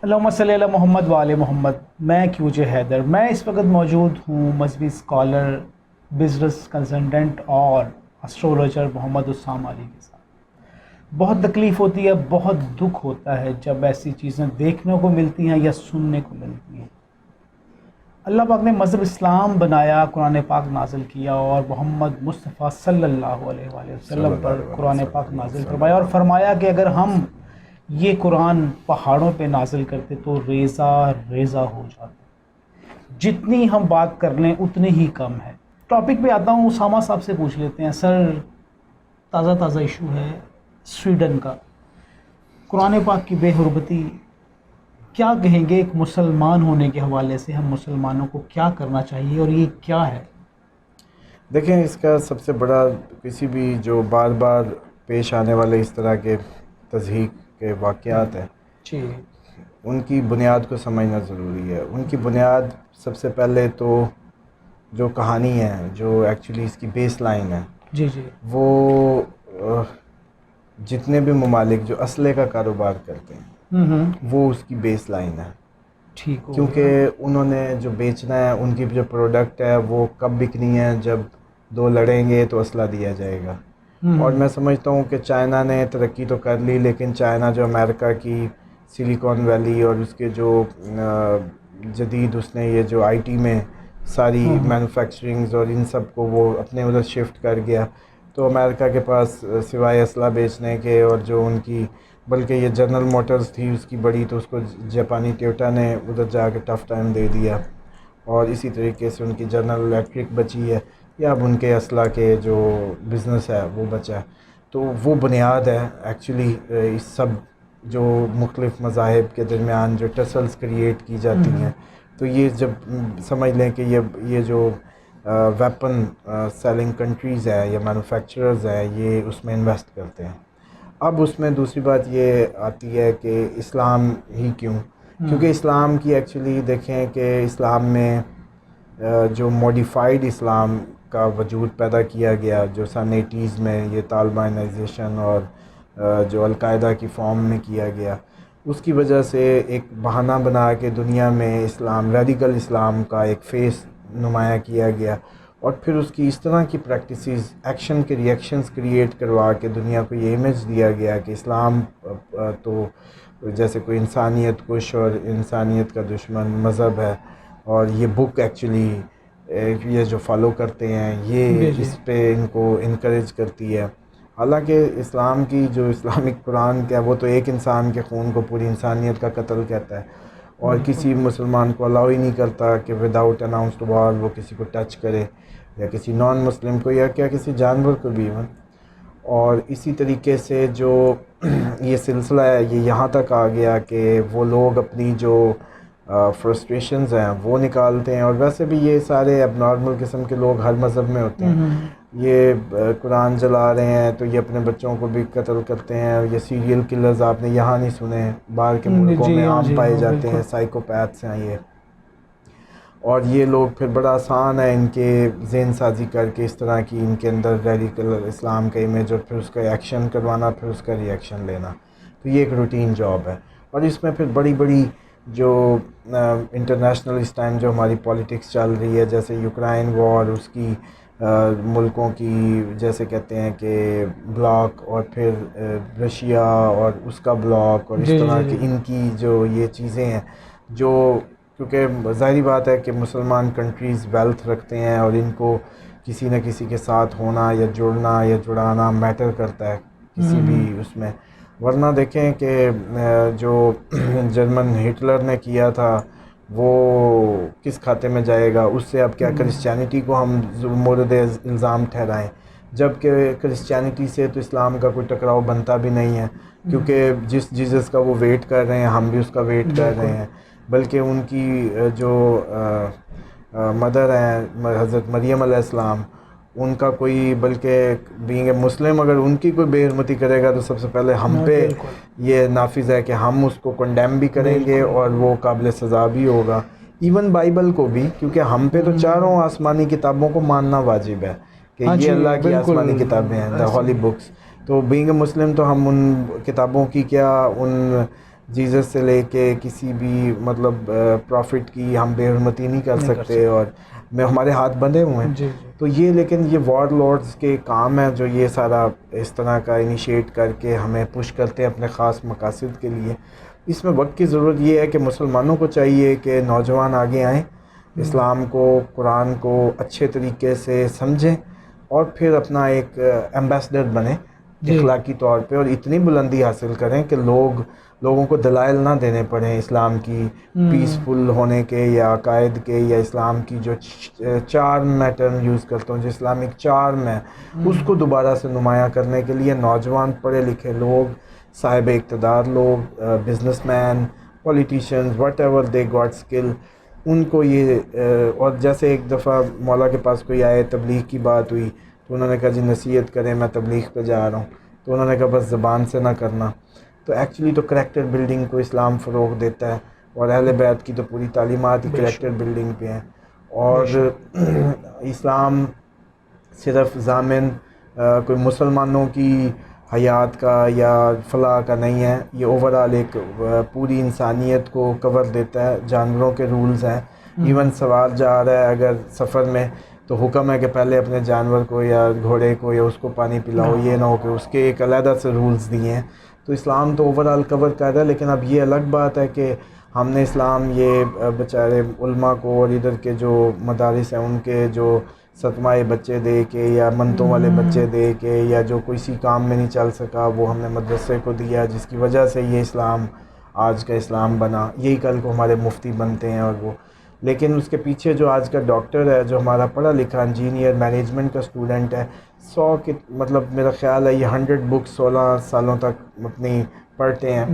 اللہم صلی علی محمد وآل محمد. میں کیو جے حیدر. میں اس وقت موجود ہوں مذہبی اسکالر، بزنس کنسلٹنٹ اور اسٹرولوجر محمد اسام علی کے ساتھ. بہت تکلیف ہوتی ہے، بہت دکھ ہوتا ہے جب ایسی چیزیں دیکھنے کو ملتی ہیں یا سننے کو ملتی ہیں. اللہ پاک نے مذہب اسلام بنایا، قرآن پاک نازل کیا اور محمد مصطفیٰ صلی اللہ علیہ وآلہ وسلم پر قرآن پاک نازل فرمایا، اور فرمایا کہ اگر ہم یہ قرآن پہاڑوں پہ نازل کرتے تو ریزہ ریزہ ہو جاتے. جتنی ہم بات کر لیں اتنی ہی کم ہے. ٹاپک پہ آتا ہوں، اسامہ صاحب سے پوچھ لیتے ہیں. سر، تازہ ایشو ہے سویڈن کا، قرآن پاک کی بے حرمتی. کیا کہیں گے ایک مسلمان ہونے کے حوالے سے، ہم مسلمانوں کو کیا کرنا چاہیے اور یہ کیا ہے؟ دیکھیں، اس کا سب سے بڑا کسی بھی جو بار بار پیش آنے والے اس طرح کے تضحیق کے واقعات ہیں، جی، ان کی بنیاد کو سمجھنا ضروری ہے. ان کی بنیاد سب سے پہلے تو جو کہانی ہے، جو ایکچولی اس کی بیس لائن ہے، جی جی، وہ جتنے بھی ممالک جو اسلحے کا کاروبار کرتے ہیں وہ اس کی بیس لائن ہے. ٹھیک ہو گیا. کیونکہ انہوں نے جو بیچنا ہے، ان کی جو پروڈکٹ ہے وہ کب بکنی ہے؟ جب دو لڑیں گے تو اسلحہ دیا جائے گا. اور میں سمجھتا ہوں کہ چائنا نے ترقی تو کر لی، لیکن چائنا جو امریکہ کی سلیکون ویلی اور اس کے جو جدید اس نے یہ جو آئی ٹی میں ساری مینوفیکچرنگز اور ان سب کو وہ اپنے ادھر شفٹ کر گیا. تو امریکہ کے پاس سوائے اسلحہ بیچنے کے اور جو ان کی، بلکہ یہ جنرل موٹرز تھی اس کی بڑی، تو اس کو جاپانی ٹویوٹا نے ادھر جا کے ٹف ٹائم دے دیا. اور اسی طریقے سے ان کی جنرل الیکٹرک بچی ہے، یا اب ان کے اسلحہ کے جو بزنس ہے وہ بچا ہے. تو وہ بنیاد ہے ایکچولی اس سب جو مختلف مذاہب کے درمیان جو ٹسلز کریٹ کی جاتی ہیں. تو یہ جب سمجھ لیں کہ یہ جو ویپن سیلنگ کنٹریز ہے یا مینوفیکچررز ہیں، یہ اس میں انویسٹ کرتے ہیں. اب اس میں دوسری بات یہ آتی ہے کہ اسلام ہی کیوں؟ کیونکہ اسلام کی ایکچولی دیکھیں کہ اسلام میں جو موڈیفائڈ اسلام کا وجود پیدا کیا گیا، جو سن 80s میں یہ طالبانائزیشن اور جو القاعدہ کی فارم میں کیا گیا، اس کی وجہ سے ایک بہانہ بنا کے دنیا میں اسلام، ریڈیکل اسلام کا ایک فیس نمایاں کیا گیا. اور پھر اس کی اس طرح کی پریکٹسز، ایکشن کے ریئیکشنز کریٹ کروا کے دنیا کو یہ امیج دیا گیا کہ اسلام تو جیسے کوئی انسانیت کش اور انسانیت کا دشمن مذہب ہے، اور یہ بک ایکچولی یہ جو فالو کرتے ہیں یہ اس پہ ان کو انکریج کرتی ہے. حالانکہ اسلام کی جو اسلامک قرآن کیا، وہ تو ایک انسان کے خون کو پوری انسانیت کا قتل کہتا ہے، اور کسی مسلمان کو الاؤ ہی نہیں کرتا کہ وداؤٹ اناؤنسڈ وار وہ کسی کو ٹچ کرے، یا کسی نان مسلم کو، یا کیا کسی جانور کو بھی. اور اسی طریقے سے جو یہ سلسلہ ہے یہ یہاں تک آ گیا کہ وہ لوگ اپنی جو فرسٹریشنز ہیں وہ نکالتے ہیں. اور ویسے بھی یہ سارے اب نارمل قسم کے لوگ ہر مذہب میں ہوتے ہیں. یہ قرآن جلا رہے ہیں تو یہ اپنے بچوں کو بھی قتل کرتے ہیں. یہ سیریل کلرز آپ نے یہاں نہیں سنے ہیں، باہر کے ملکوں میں عام پائے جاتے ہیں، سائیکوپیتھس ہیں یہ. اور یہ لوگ پھر بڑا آسان ہے ان کے ذہن سازی کر کے اس طرح کی ان کے اندر ریڈیکل اسلام کا امیج، اور پھر اس کا ایکشن کروانا، پھر اس کا ریئیکشن لینا. تو یہ ایک روٹین جاب ہے. اور اس میں پھر بڑی بڑی جو انٹرنیشنل اس ٹائم جو ہماری پالیٹکس چل رہی ہے، جیسے یوکرائن وار، اس کی ملکوں کی جیسے کہتے ہیں کہ بلاک، اور پھر رشیا اور اس کا بلاک، اور اس طرح کی ان کی جو یہ چیزیں ہیں، جو کیونکہ ظاہری بات ہے کہ مسلمان کنٹریز ویلتھ رکھتے ہیں اور ان کو کسی نہ کسی کے ساتھ ہونا یا جڑنا یا جڑانا میٹر کرتا ہے کسی بھی اس میں. ورنہ دیکھیں کہ جو جرمن ہٹلر نے کیا تھا وہ کس کھاتے میں جائے گا؟ اس سے اب کیا کرسچینٹی کو ہم مورد الزام ٹھہرائیں؟ جبکہ کرسچینٹی سے تو اسلام کا کوئی ٹکراؤ بنتا بھی نہیں ہے، کیونکہ جس جیزس کا وہ ویٹ کر رہے ہیں ہم بھی اس کا ویٹ کر رہے ہیں. بلکہ ان کی جو مدر ہیں حضرت مریم علیہ السلام، ان کا کوئی، بلکہ بینگ اے مسلم اگر ان کی کوئی بے حرمتی کرے گا تو سب سے پہلے ہم پہ یہ نافذ ہے کہ ہم اس کو کنڈیم بھی کریں گے اور وہ قابل سزا بھی ہوگا. ایون بائبل کو بھی، کیونکہ ہم پہ تو چاروں آسمانی کتابوں کو ماننا واجب ہے کہ یہ اللہ کی آسمانی کتابیں ہیں، دا ہولی بکس. تو بینگ اے مسلم تو ہم ان کتابوں کی کیا، ان جیزس سے لے کے کسی بھی مطلب پروفٹ کی ہم بے حرمتی نہیں کر سکتے، اور ہمارے ہاتھ بندھے ہوئے ہیں. تو یہ لیکن یہ وار لارڈز کے کام ہے جو یہ سارا اس طرح کا انیشیٹ کر کے ہمیں پش کرتے ہیں اپنے خاص مقاصد کے لیے. اس میں وقت کی ضرورت یہ ہے کہ مسلمانوں کو چاہیے کہ نوجوان آگے آئیں، اسلام کو، قرآن کو اچھے طریقے سے سمجھیں، اور پھر اپنا ایک ایمبیسڈر بنیں اخلاقی طور پہ، اور اتنی بلندی حاصل کریں کہ لوگوں کو دلائل نہ دینے پڑیں اسلام کی پیسفل ہونے کے یا عقائد کے، یا اسلام کی جو چارم میں ٹرم یوز کرتا ہوں جو اسلامک چارم ہے اس کو دوبارہ سے نمایاں کرنے کے لیے نوجوان پڑھے لکھے لوگ، صاحب اقتدار لوگ، businessman, politicians, whatever they got skill, ان کو یہ اور جیسے ایک دفعہ مولا کے پاس کوئی آئے، تبلیغ کی بات ہوئی تو انہوں نے کہا جی نصیحت کریں، میں تبلیغ پہ جا رہا ہوں. تو انہوں نے کہا بس زبان سے نہ کرنا. تو ایکچولی تو کریکٹر بلڈنگ کو اسلام فروغ دیتا ہے، اور اہل بیت کی تو پوری تعلیمات ہی کریکٹر بلڈنگ پہ ہیں. اور اسلام صرف ضامن کوئی مسلمانوں کی حیات کا یا فلاح کا نہیں ہے، یہ اوورآل ایک پوری انسانیت کو کور دیتا ہے. جانوروں کے رولز ہیں، ایون سوار جا رہا ہے اگر سفر میں تو حکم ہے کہ پہلے اپنے جانور کو یا گھوڑے کو یا اس کو پانی پلاؤ، یہ نہ ہو کہ اس کے ایک علیحدہ سے رولز دیے ہیں. تو اسلام تو اوورآل کور کر رہا ہے. لیکن اب یہ الگ بات ہے کہ ہم نے اسلام یہ بیچارے علماء کو اور ادھر کے جو مدارس ہیں ان کے جو ستمائے بچے دے کے یا منتوں والے بچے دے کے یا جو کسی کام میں نہیں چل سکا وہ ہم نے مدرسے کو دیا، جس کی وجہ سے یہ اسلام آج کا اسلام بنا. یہی کل کو ہمارے مفتی بنتے ہیں اور وہ. لیکن اس کے پیچھے جو آج کا ڈاکٹر ہے، جو ہمارا پڑھا لکھا انجینئر مینجمنٹ کا اسٹوڈنٹ ہے، 100 کی مطلب میرا خیال ہے یہ 100 بکس 16 سالوں تک اپنی پڑھتے ہیں.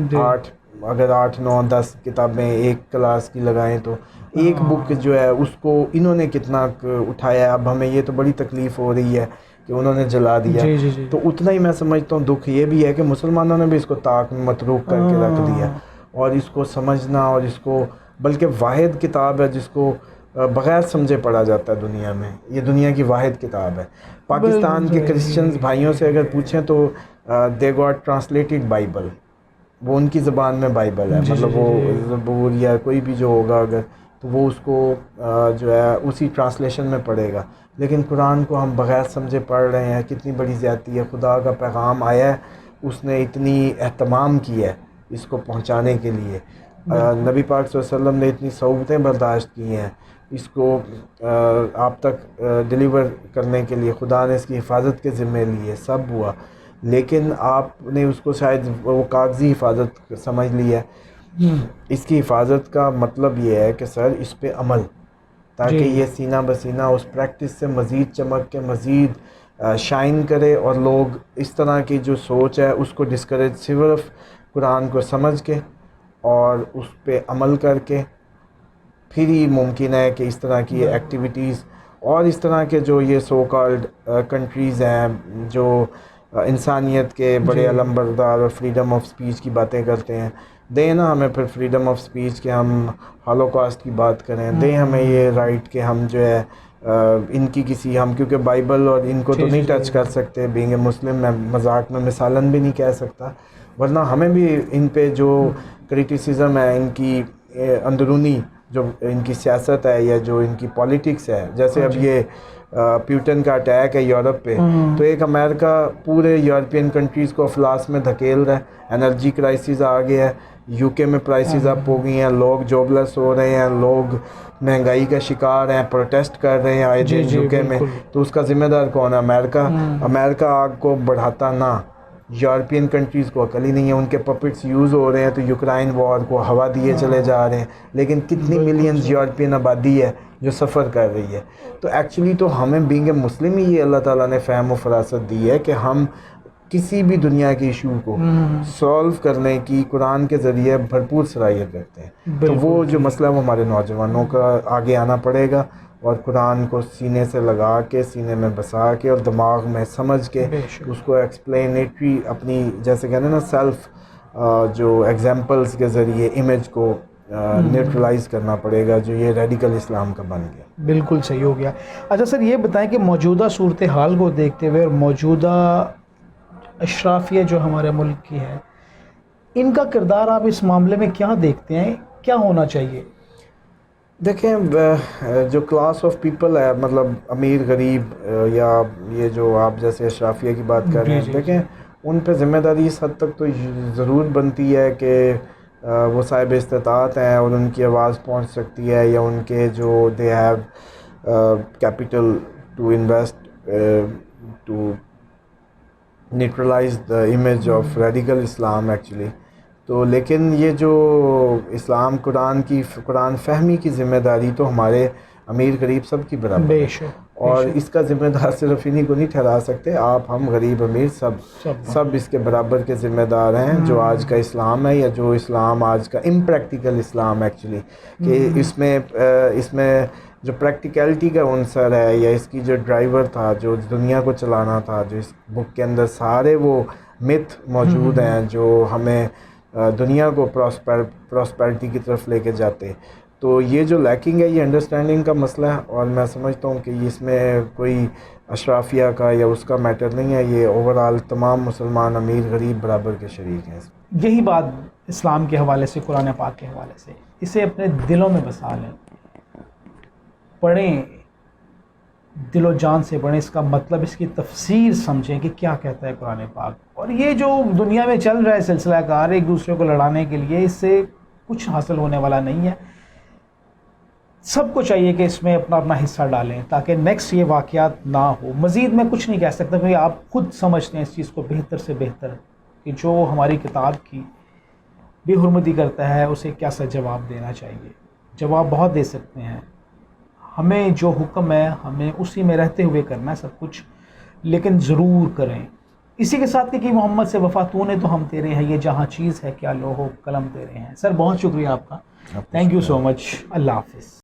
8 9 10 کتابیں ایک کلاس کی لگائیں تو ایک بک جو ہے اس کو انہوں نے کتنا اٹھایا ہے. اب ہمیں یہ تو بڑی تکلیف ہو رہی ہے کہ انہوں نے جلا دیا. تو اتنا ہی میں سمجھتا ہوں دکھ یہ بھی ہے کہ مسلمانوں نے بھی اس کو طاق میں متروک کر کے رکھ دیا، اور اس کو سمجھنا اور اس کو بلکہ واحد کتاب ہے جس کو بغیر سمجھے پڑھا جاتا ہے دنیا میں. یہ دنیا کی واحد کتاب ہے. پاکستان کے کرسچنز بھائیوں سے اگر پوچھیں تو دے گاٹ ٹرانسلیٹڈ بائبل، وہ ان کی زبان میں بائبل ہے، مطلب وہ زبور یا کوئی بھی جو ہوگا اگر تو وہ اس کو جو ہے اسی ٹرانسلیشن میں پڑھے گا. لیکن قرآن کو ہم بغیر سمجھے پڑھ رہے ہیں. کتنی بڑی زیادتی ہے. خدا کا پیغام آیا ہے، اس نے اتنی اہتمام کی ہے اس کو پہنچانے کے لیے. نبی پاک صلی اللہ علیہ وسلم نے اتنی صعوبتیں برداشت کی ہیں اس کو آپ تک ڈیلیور کرنے کے لیے. خدا نے اس کی حفاظت کے ذمے لیے، سب ہوا، لیکن آپ نے اس کو شاید وہ کاغذی حفاظت سمجھ لی ہے. اس کی حفاظت کا مطلب یہ ہے کہ سر اس پہ عمل، تاکہ یہ سینہ بسینہ اس پریکٹس سے مزید چمک کے مزید شائن کرے، اور لوگ اس طرح کی جو سوچ ہے اس کو ڈسکریج صرف قرآن کو سمجھ کے اور اس پہ عمل کر کے پھر ہی ممکن ہے کہ اس طرح کی ایکٹیویٹیز اور اس طرح کے جو یہ سو کالڈ کنٹریز ہیں جو انسانیت کے بڑے علم بردار اور فریڈم آف سپیچ کی باتیں کرتے ہیں، دیں نا ہمیں پھر فریڈم آف سپیچ کہ ہم ہالوکاسٹ کی بات کریں. دیں ہمیں یہ رائٹ کہ ہم جو ہے ان کی کسی ہم کیونکہ بائبل اور ان کو تو نہیں ٹچ کر سکتے بینگ اے مسلم. میں مذاق میں مثالاً بھی نہیں کہہ سکتا، ورنہ ہمیں بھی ان پہ جو کریٹیسزم ہے ان کی اندرونی جو ان کی سیاست ہے یا جو ان کی پالیٹکس ہے، جیسے اب یہ پیوٹن کا اٹیک ہے یورپ پہ، تو ایک امریکہ پورے یورپین کنٹریز کو افلاس میں دھکیل رہا ہے. انرجی کرائسس آ گیا ہے، یو کے میں پرائسز اپ ہو گئی ہیں، لوگ جاب لیس ہو رہے ہیں، لوگ مہنگائی کا شکار ہیں، پروٹیسٹ کر رہے ہیں آئے دن یو کے میں. تو اس کا ذمہ دار کون ہے؟ امریکہ آگ کو بڑھاتا نہ. یورپین کنٹریز کو عقل ہی نہیں ہے، ان کے پپٹس یوز ہو رہے ہیں تو یوکرائن وار کو ہوا دیے چلے جا رہے ہیں. لیکن کتنی ملینز یورپین آبادی ہے جو سفر کر رہی ہے. تو ایکچولی تو ہمیں بینگ اے مسلم ہی یہ اللہ تعالیٰ نے فہم و فراست دی ہے کہ ہم کسی بھی دنیا کے ایشو کو سولو کرنے کی قرآن کے ذریعے بھرپور صلاحیت رکھتے ہیں. تو وہ جو مسئلہ وہ ہمارے نوجوانوں کا آگے آنا پڑے گا، اور قرآن کو سینے سے لگا کے، سینے میں بسا کے اور دماغ میں سمجھ کے اس کو ایکسپلینیٹری اپنی جیسے کہتے ہیں نا سیلف جو ایگزامپلس کے ذریعے امیج کو نیوٹرلائز کرنا پڑے گا جو یہ ریڈیکل اسلام کا بن گیا. بالکل صحیح ہو گیا. اچھا سر یہ بتائیں کہ موجودہ صورتحال کو دیکھتے ہوئے اور موجودہ اشرافیہ جو ہمارے ملک کی ہے، ان کا کردار آپ اس معاملے میں کیا دیکھتے ہیں, کیا ہونا چاہیے؟ دیکھیں جو کلاس آف پیپل ہے, مطلب امیر غریب یا یہ جو آپ جیسے اشرافیہ کی بات کر رہے ہیں, دیکھیں ان پہ ذمہ داری اس حد تک تو ضرور بنتی ہے کہ وہ صاحب استطاعت ہیں اور ان کی آواز پہنچ سکتی ہے, یا ان کے جو they have capital to invest to neutralize the image of radical Islam actually. تو لیکن یہ جو اسلام قرآن فہمی کی ذمہ داری تو ہمارے امیر غریب سب کی برابر ہے, اور اس کا ذمہ دار صرف انہی کو نہیں ٹھہرا سکتے, آپ ہم غریب امیر سب اس کے برابر کے ذمہ دار ہیں. جو آج کا اسلام ہے, یا جو اسلام آج کا امپریکٹیکل اسلام ایکچولی, کہ اس میں جو پریکٹیکلٹی کا عنصر ہے, یا اس کی جو ڈرائیور تھا, جو دنیا کو چلانا تھا, جو اس بک کے اندر سارے وہ متھ موجود ہیں جو ہمیں دنیا کو پراسپیرٹی کی طرف لے کے جاتے. تو یہ جو لیکنگ ہے یہ انڈرسٹینڈنگ کا مسئلہ ہے, اور میں سمجھتا ہوں کہ اس میں کوئی اشرافیہ کا یا اس کا میٹر نہیں ہے, یہ اوورآل تمام مسلمان امیر غریب برابر کے شریک ہیں. یہی بات اسلام کے حوالے سے, قرآن پاک کے حوالے سے, اسے اپنے دلوں میں بسا لیں, پڑھیں, دل و جان سے پڑھیں, اس کا مطلب, اس کی تفسیر سمجھیں کہ کیا کہتا ہے قرآن پاک. اور یہ جو دنیا میں چل رہا ہے سلسلہ کار ایک دوسرے کو لڑانے کے لیے, اس سے کچھ حاصل ہونے والا نہیں ہے. سب کو چاہیے کہ اس میں اپنا اپنا حصہ ڈالیں تاکہ نیکسٹ یہ واقعات نہ ہو. مزید میں کچھ نہیں کہہ سکتا کیونکہ آپ خود سمجھتے ہیں اس چیز کو بہتر سے بہتر کہ جو ہماری کتاب کی بے حرمتی کرتا ہے اسے کیا سا جواب دینا چاہیے. جواب بہت دے سکتے ہیں, ہمیں جو حکم ہے ہمیں اسی میں رہتے ہوئے کرنا ہے سب کچھ, لیکن ضرور کریں. اسی کے ساتھ کہ محمد سے وفا تو نے تو ہم تیرے ہیں, یہ جہاں چیز ہے کیا لوح و قلم تیرے ہیں. سر بہت شکریہ آپ کا, تھینک یو سو مچ, اللہ حافظ.